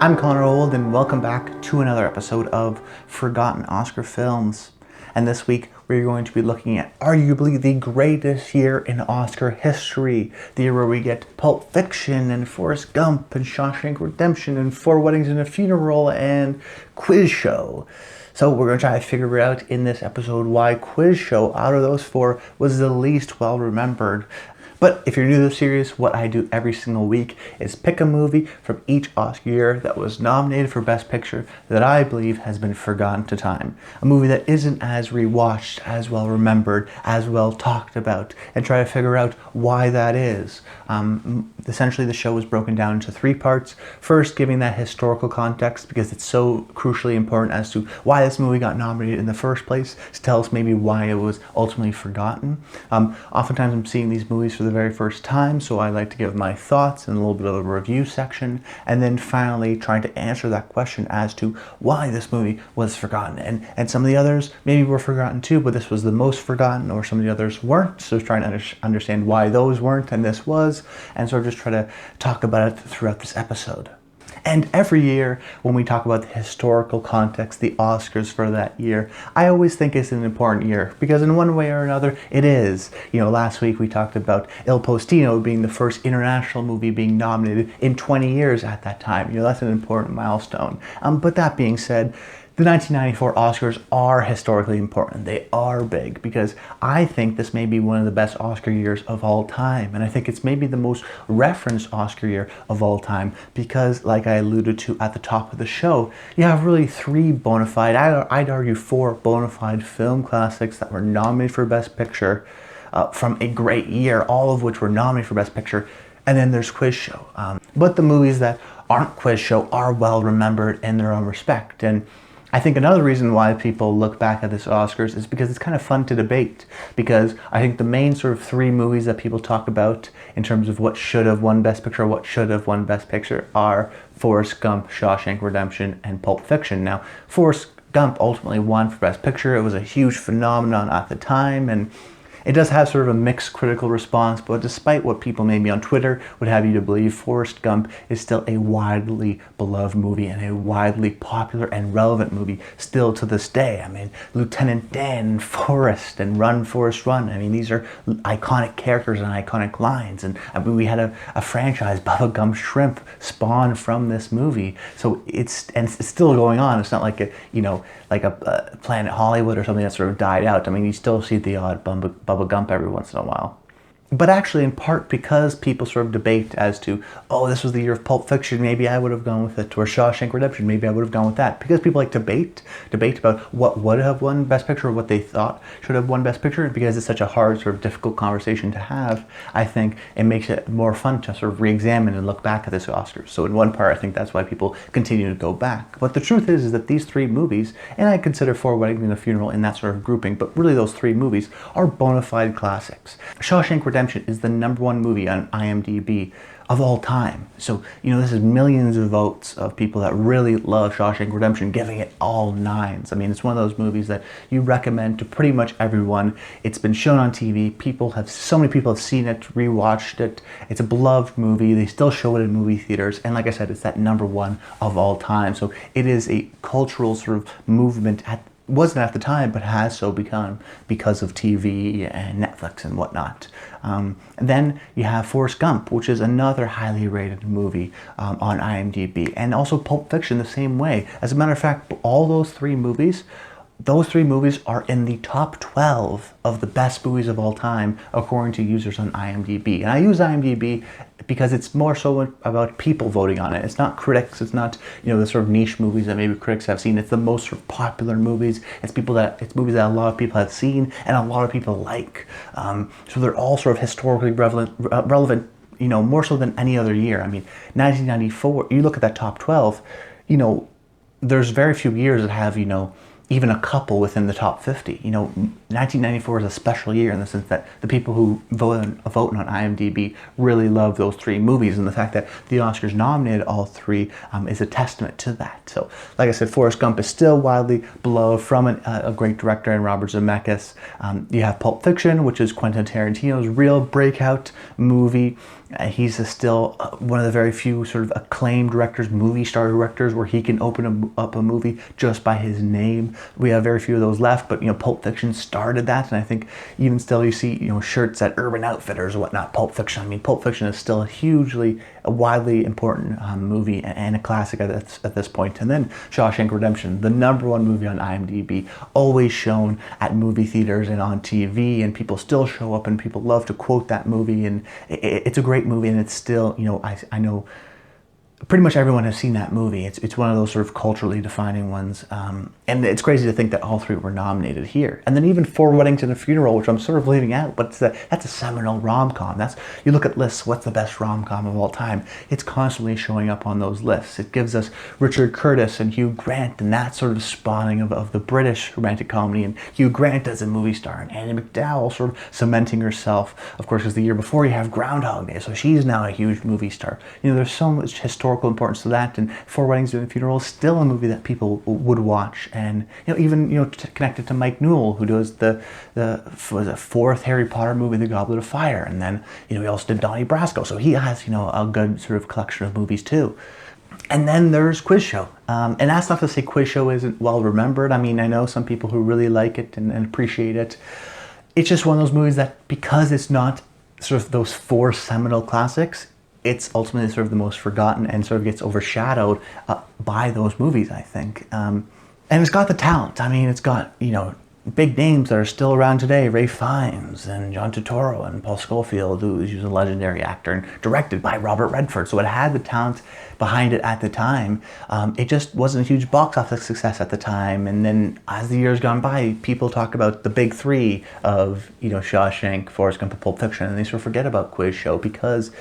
I'm Connor Old, and welcome back to another episode of Forgotten Oscar Films. And this week we're going to be looking at arguably the greatest year in Oscar history. The year where we get Pulp Fiction and Forrest Gump and Shawshank Redemption and Four Weddings and a Funeral and Quiz Show. So we're going to try to figure out in this episode why Quiz Show, out of those four, was the least well remembered. But if you're new to the series, what I do every single week is pick a movie from each Oscar year that was nominated for Best Picture that I believe has been forgotten to time. A movie that isn't as rewatched, as well remembered, as well talked about, and try to figure out why that is. Essentially, the show is broken down into three parts. First, giving that historical context, because it's so crucially important as to why this movie got nominated in the first place, to tell us maybe why it was ultimately forgotten. Oftentimes I'm seeing these movies for the very first time, so I like to give my thoughts in a little bit of a review section, and then finally trying to answer that question as to why this movie was forgotten. And some of the others maybe were forgotten too, but this was the most forgotten, or some of the others weren't, so trying to understand why those weren't and this was, and sort of just try to talk about it throughout this episode. And every year, when we talk about the historical context, the Oscars for that year, I always think it's an important year, because in one way or another, it is. You know, last week we talked about Il Postino being the first international movie being nominated in 20 years at that time. You know, that's an important milestone. But that being said, the 1994 Oscars are historically important. They are big, because I think this may be one of the best Oscar years of all time. And I think it's maybe the most referenced Oscar year of all time, because like I alluded to at the top of the show, you have really three bona fide, I'd argue four bona fide film classics that were nominated for Best Picture from a great year, all of which were nominated for Best Picture. And then there's Quiz Show. But the movies that aren't Quiz Show are well remembered in their own respect. And I think another reason why people look back at this Oscars is because it's kind of fun to debate, because I think the main sort of three movies that people talk about in terms of what should have won Best Picture, what should have won Best Picture, are Forrest Gump, Shawshank Redemption, and Pulp Fiction. Now, Forrest Gump ultimately won for Best Picture. It was a huge phenomenon at the time, and it does have sort of a mixed critical response, but despite what people maybe on Twitter would have you to believe, Forrest Gump is still a widely beloved movie and a widely popular and relevant movie still to this day. I mean, Lieutenant Dan, Forrest, and Run, Forrest, Run. I mean, these are iconic characters and iconic lines. And I mean, we had a franchise, Bubba Gump Shrimp, spawned from this movie. So it's still going on. It's not like a Planet Hollywood or something that sort of died out. I mean, you still see the odd Bubba Gump every once in a while. But actually, in part because people sort of debate as to, oh, this was the year of Pulp Fiction, maybe I would have gone with it, or Shawshank Redemption, maybe I would have gone with that. Because people like debate about what would have won Best Picture, or what they thought should have won Best Picture, because it's such a hard, sort of difficult conversation to have, I think it makes it more fun to sort of re-examine and look back at this Oscars. So in one part, I think that's why people continue to go back. But the truth is that these three movies, and I consider Four Weddings and a Funeral in that sort of grouping, but really those three movies are bona fide classics. Shawshank Redemption is the #1 movie on IMDb of all time. So, you know, this is millions of votes of people that really love Shawshank Redemption, giving it all 9s. I mean, it's one of those movies that you recommend to pretty much everyone. It's been shown on TV. So many people have seen it, rewatched it. It's a beloved movie. They still show it in movie theaters. And like I said, it's that #1 of all time. So it is a cultural sort of movement wasn't at the time, but has so become because of TV and Netflix and whatnot. Then you have Forrest Gump, which is another highly rated movie on IMDb, and also Pulp Fiction the same way. As a matter of fact, all those three movies are in the top 12 of the best movies of all time, according to users on IMDb. And I use IMDb because it's more so about people voting on it. It's not critics. It's not, you know, the sort of niche movies that maybe critics have seen. It's the most sort of popular movies. It's movies that a lot of people have seen and a lot of people like. So they're all sort of historically relevant, you know, more so than any other year. I mean, 1994, you look at that top 12, you know, there's very few years that have, you know, even a couple within the top 50. 1994 is a special year in the sense that the people who vote on IMDb really love those three movies, and the fact that the Oscars nominated all three is a testament to that. So, like I said, Forrest Gump is still widely beloved from a great director in Robert Zemeckis. You have Pulp Fiction, which is Quentin Tarantino's real breakout movie. He's still one of the very few sort of acclaimed directors, movie star directors, where he can open up a movie just by his name. We have very few of those left, but Pulp Fiction started that, and I think even still you see shirts at Urban Outfitters or whatnot. Pulp Fiction. I mean, Pulp Fiction is still a widely important movie and a classic at this point. And then Shawshank Redemption, the #1 movie on IMDb, always shown at movie theaters and on TV, and people still show up and people love to quote that movie, and it's a great movie, and it's still, I know pretty much everyone has seen that movie. It's one of those sort of culturally defining ones, and it's crazy to think that all three were nominated here. And then even Four Weddings and a Funeral, which I'm sort of leaving out, but that's a seminal rom-com. You look at lists, what's the best rom-com of all time? It's constantly showing up on those lists. It gives us Richard Curtis and Hugh Grant, and that sort of spawning of the British romantic comedy, and Hugh Grant as a movie star, and Andie MacDowell sort of cementing herself, of course, because the year before you have Groundhog Day, so she's now a huge movie star. There's so much historical importance to that, and Four Weddings and a Funeral is still a movie that people would watch, and even connected to Mike Newell, who does the fourth Harry Potter movie, The Goblet of Fire, and then he also did Donnie Brasco, so he has a good sort of collection of movies too. And then there's Quiz Show, and that's not to say Quiz Show isn't well remembered. I mean, I know some people who really like it and appreciate it. It's just one of those movies that, because it's not sort of those four seminal classics, it's ultimately sort of the most forgotten and sort of gets overshadowed by those movies, I think. And it's got the talent. I mean, it's got, big names that are still around today, Ralph Fiennes and John Turturro and Paul Scofield, who's a legendary actor, and directed by Robert Redford. So it had the talent behind it at the time. It just wasn't a huge box office success at the time. And then as the years gone by, people talk about the big three of, Shawshank, Forrest Gump, and Pulp Fiction, and they sort of forget about Quiz Show because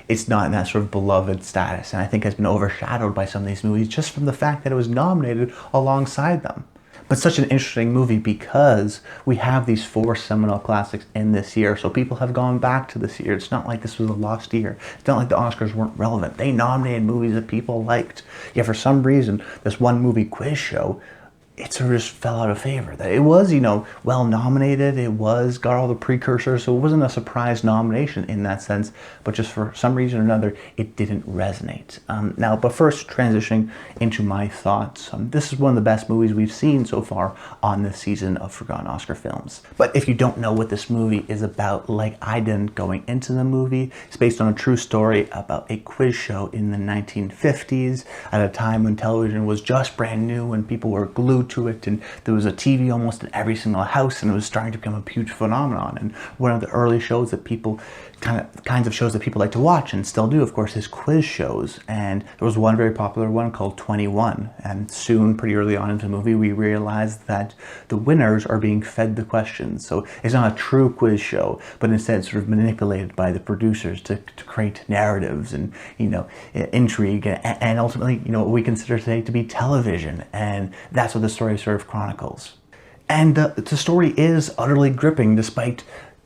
it's not in that sort of beloved status, and I think has been overshadowed by some of these movies just from the fact that it was nominated alongside them. But such an interesting movie because we have these four seminal classics in this year, so people have gone back to this year. It's not like this was a lost year. It's not like the Oscars weren't relevant. They nominated movies that people liked. Yet for some reason, this one movie, Quiz Show, it sort of just fell out of favor. That it was, well nominated. It got all the precursors, so it wasn't a surprise nomination in that sense. But just for some reason or another, it didn't resonate. But first, transitioning into my thoughts. This is one of the best movies we've seen so far on this season of Forgotten Oscar Films. But if you don't know what this movie is about, like I didn't going into the movie, it's based on a true story about a quiz show in the 1950s, at a time when television was just brand new and people were glued to it, and there was a TV almost in every single house, and it was starting to become a huge phenomenon. And one of the early shows that people kinds of shows that people like to watch and still do, of course, is quiz shows. And there was one very popular one called 21, and soon, pretty early on into the movie, we realized that the winners are being fed the questions. So it's not a true quiz show, but instead sort of manipulated by the producers to create narratives and intrigue, and ultimately what we consider today to be television. And that's what the story sort of chronicles. And the story is utterly gripping, despite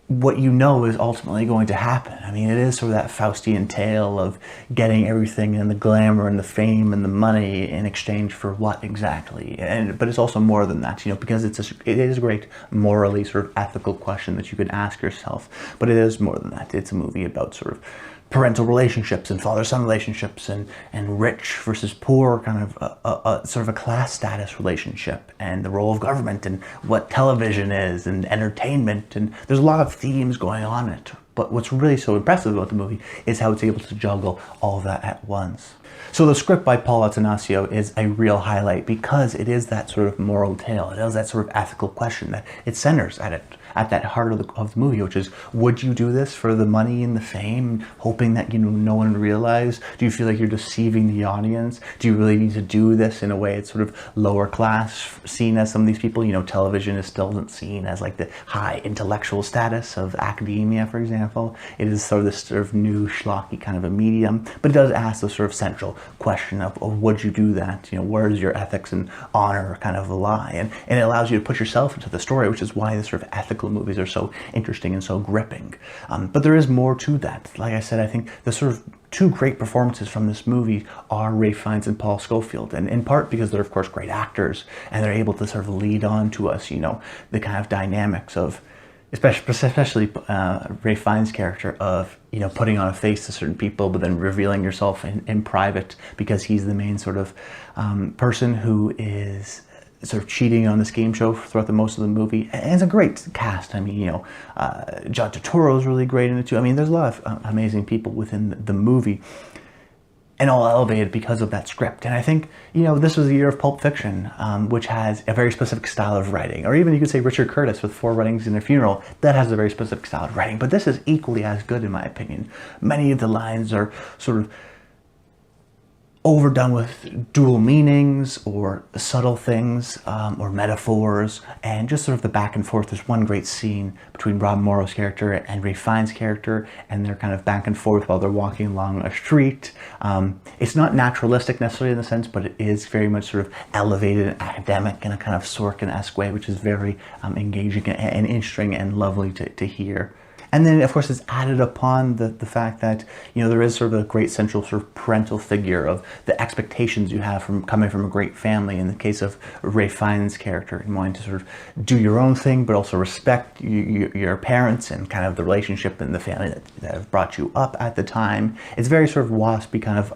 what is ultimately going to happen. I mean, it is sort of that Faustian tale of getting everything and the glamour and the fame and the money in exchange for what exactly? But it's also more than that, because it is a great morally sort of ethical question that you can ask yourself. But it is more than that. It's a movie about sort of parental relationships and father-son relationships and rich versus poor, kind of a sort of a class status relationship, and the role of government and what television is and entertainment. And there's a lot of themes going on in it. But what's really so impressive about the movie is how it's able to juggle all of that at once. So the script by Paul Attanasio is a real highlight because it is that sort of moral tale. It is that sort of ethical question that it centers at at that heart of the movie, which is, would you do this for the money and the fame, hoping that, you know, no one would realize? Do you feel like you're deceiving the audience? Do you really need to do this in a way it's sort of lower class, seen as some of these people? You know, television is still seen as like the high intellectual status of academia, for example. It is sort of this sort of new schlocky kind of a medium, but it does ask the sort of central question of, oh, would you do that? You know, where does your ethics and honor kind of lie? And it allows you to put yourself into the story, which is why the sort of ethical movies are so interesting and so gripping. But there is more to that. Like I said, I think the sort of two great performances from this movie are Ralph Fiennes and Paul Scofield, and in part because they're of course great actors and they're able to sort of lead on to us, you know, the kind of dynamics of especially Ralph Fiennes' character of, you know, putting on a face to certain people but then revealing yourself in private, because he's the main sort of person who is sort of cheating on this game show throughout the most of the movie. And it's a great cast. I mean, you know, John Turturro is really great in it too. I mean, there's a lot of amazing people within the movie, and all elevated because of that script. And I think, you know, this was the year of Pulp Fiction, which has a very specific style of writing. Or even you could say Richard Curtis with Four Weddings and a Funeral, that has a very specific style of writing. But this is equally as good in my opinion. Many of the lines are sort of overdone with dual meanings or subtle things or metaphors, and just sort of the back and forth. There's one great scene between Rob Morrow's character and Ralph Fiennes' character, and they're kind of back and forth while they're walking along a street. It's not naturalistic necessarily in the sense, but it is very much sort of elevated and academic in a kind of Sorkin-esque way, which is very engaging and interesting and lovely to hear. And then, of course, it's added upon the fact that, you know, there is sort of a great central sort of parental figure of the expectations you have from coming from a great family. In the case of Ralph Fiennes' character, and wanting to sort of do your own thing, but also respect your parents and kind of the relationship and the family that have brought you up at the time. It's very sort of waspy, kind of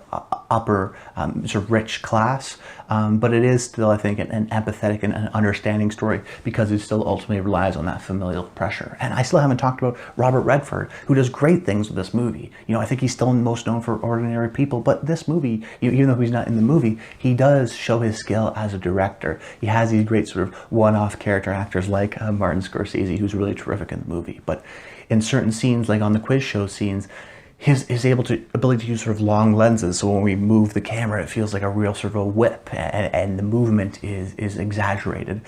upper, sort of rich class. But it is still, I think, an empathetic and an understanding story, because it still ultimately relies on that familial pressure. And I still haven't talked about Robert Redford, who does great things with this movie. You know, I think he's still most known for Ordinary People, but this movie, even though he's not in the movie, he does show his skill as a director. He has these great sort of one-off character actors like Martin Scorsese, who's really terrific in the movie. But in certain scenes, like on the quiz show scenes, his ability to use sort of long lenses, so when we move the camera, it feels like a real sort of a whip, and the movement is exaggerated.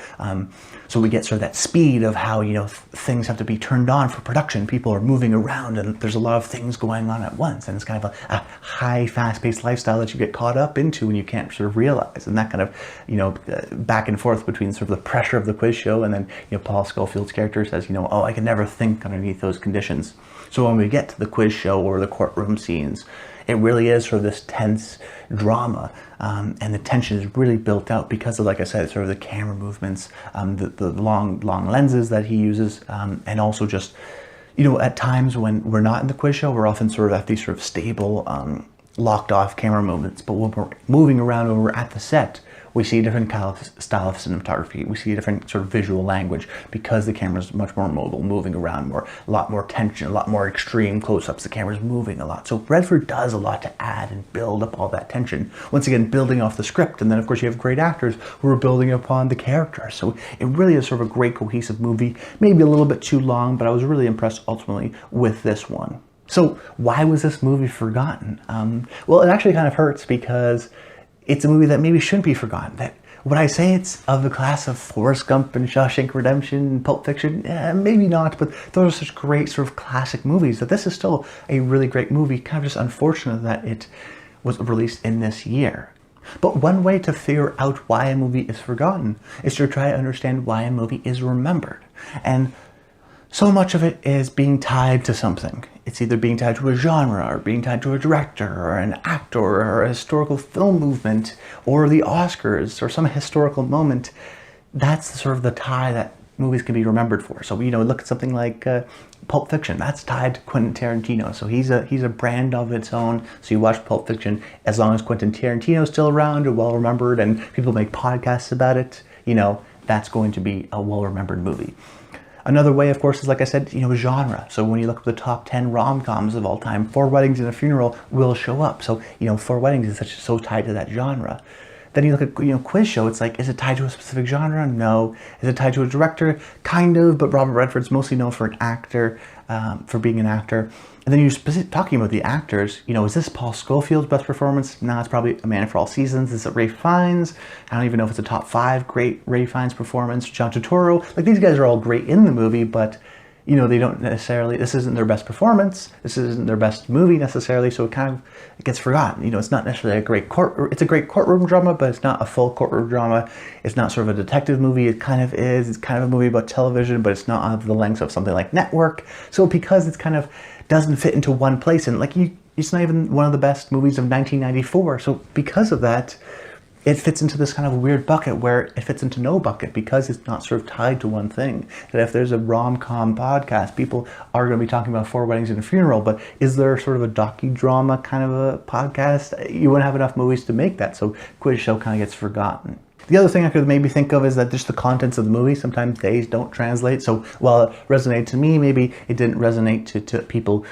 So we get sort of that speed of how, you know, things have to be turned on for production. People are moving around, and there's a lot of things going on at once, and it's kind of a high, fast-paced lifestyle that you get caught up into and you can't sort of realize. And that kind of, you know, back and forth between sort of the pressure of the quiz show and then, you know, Paul Scofield's character says, you know, oh, I can never think underneath those conditions. So when we get to the quiz show or the courtroom scenes, it really is sort of this tense drama, and the tension is really built out because of, like I said, sort of the camera movements, the long lenses that he uses, and also just, you know, at times when we're not in the quiz show, we're often sort of at these sort of stable, locked off camera movements. But when we're moving around when we're at the set, we see a different style of cinematography. We see a different sort of visual language because the camera's much more mobile, moving around more, a lot more tension, a lot more extreme close-ups. The camera's moving a lot. So Redford does a lot to add and build up all that tension. Once again, building off the script. And then, of course, you have great actors who are building upon the character. So it really is sort of a great cohesive movie. Maybe a little bit too long, but I was really impressed ultimately with this one. So why was this movie forgotten? Well, it actually kind of hurts because it's a movie that maybe shouldn't be forgotten. That would I say it's of the class of Forrest Gump and Shawshank Redemption and Pulp Fiction? Maybe not, but those are such great sort of classic movies that this is still a really great movie. Kind of just unfortunate that it was released in this year. But one way to figure out why a movie is forgotten is to try to understand why a movie is remembered. And so much of it is being tied to something. It's either being tied to a genre, or being tied to a director, or an actor, or a historical film movement, or the Oscars, or some historical moment. That's sort of the tie that movies can be remembered for. So, you know, look at something like Pulp Fiction. That's tied to Quentin Tarantino. So he's a brand of its own. So you watch Pulp Fiction, as long as Quentin Tarantino's still around or well remembered, and people make podcasts about it, you know, that's going to be a well remembered movie. Another way, of course, is, like I said, you know, genre. So when you look at the top 10 rom-coms of all time, Four Weddings and a Funeral will show up. So, you know, Four Weddings is so tied to that genre. then you look at, quiz show, it's like, is it tied to a specific genre? No. Is it tied to a director? Kind of, but Robert Redford's mostly known for an actor, for being an actor. And then you're talking about the actors, is this Paul Scofield's best performance? No, it's probably A Man for All Seasons. Is it Ralph Fiennes? I don't even know if it's a top 5 great Ralph Fiennes performance. John Turturro. Like, these guys are all great in the movie, but they don't necessarily, this isn't their best performance, this isn't their best movie necessarily, so it gets forgotten. It's not necessarily it's a great courtroom drama, but it's not a full courtroom drama. It's not sort of a detective movie. It kind of is. It's kind of a movie about television, but it's not of the length of something like Network. So because it's kind of doesn't fit into one place, and it's not even one of the best movies of 1994. So because of that, it fits into this kind of weird bucket where it fits into no bucket because it's not sort of tied to one thing. That if there's a rom-com podcast, people are going to be talking about 4 Weddings and a Funeral, but is there sort of a docudrama kind of a podcast? You wouldn't have enough movies to make that, so quiz show kind of gets forgotten. The other thing I could maybe think of is that just the contents of the movie, sometimes they don't translate. So while it resonated to me, maybe it didn't resonate to people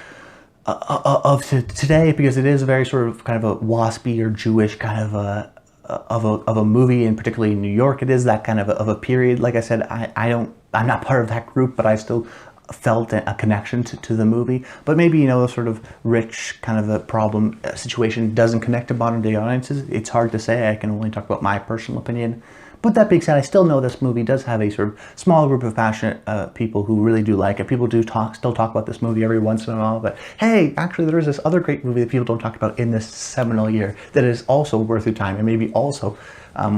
of today, because it is a very sort of kind of a waspy or Jewish kind of a movie, and particularly in New York, it is that kind of a period. Like I said, I'm not part of that group, but I still felt a connection to the movie. But maybe, a sort of rich kind of a problem situation doesn't connect to modern day audiences. It's hard to say. I can only talk about my personal opinion. But that being said, I still know this movie does have a sort of small group of passionate people who really do like it. People do still talk about this movie every once in a while, but hey, actually there is this other great movie that people don't talk about in this seminal year that is also worth your time and maybe also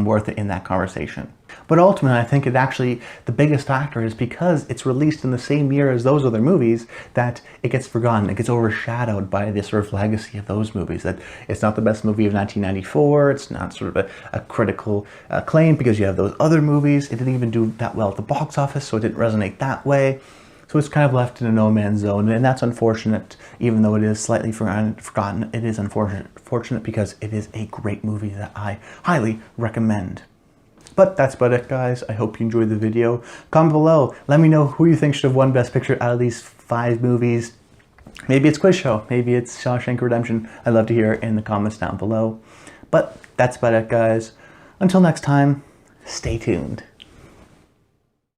worth it in that conversation. But ultimately, I think the biggest factor is because it's released in the same year as those other movies that it gets forgotten. It gets overshadowed by the sort of legacy of those movies. That it's not the best movie of 1994. It's not sort of a critical acclaim because you have those other movies. It didn't even do that well at the box office, so it didn't resonate that way. So it's kind of left in a no man's zone, and that's unfortunate. Even though it is slightly forgotten, it is unfortunate because it is a great movie that I highly recommend. But that's about it, guys. I hope you enjoyed the video. Comment below. Let me know who you think should have won Best Picture out of these 5 movies. Maybe it's Quiz Show. Maybe it's Shawshank Redemption. I'd love to hear it in the comments down below. But that's about it, guys. Until next time, stay tuned.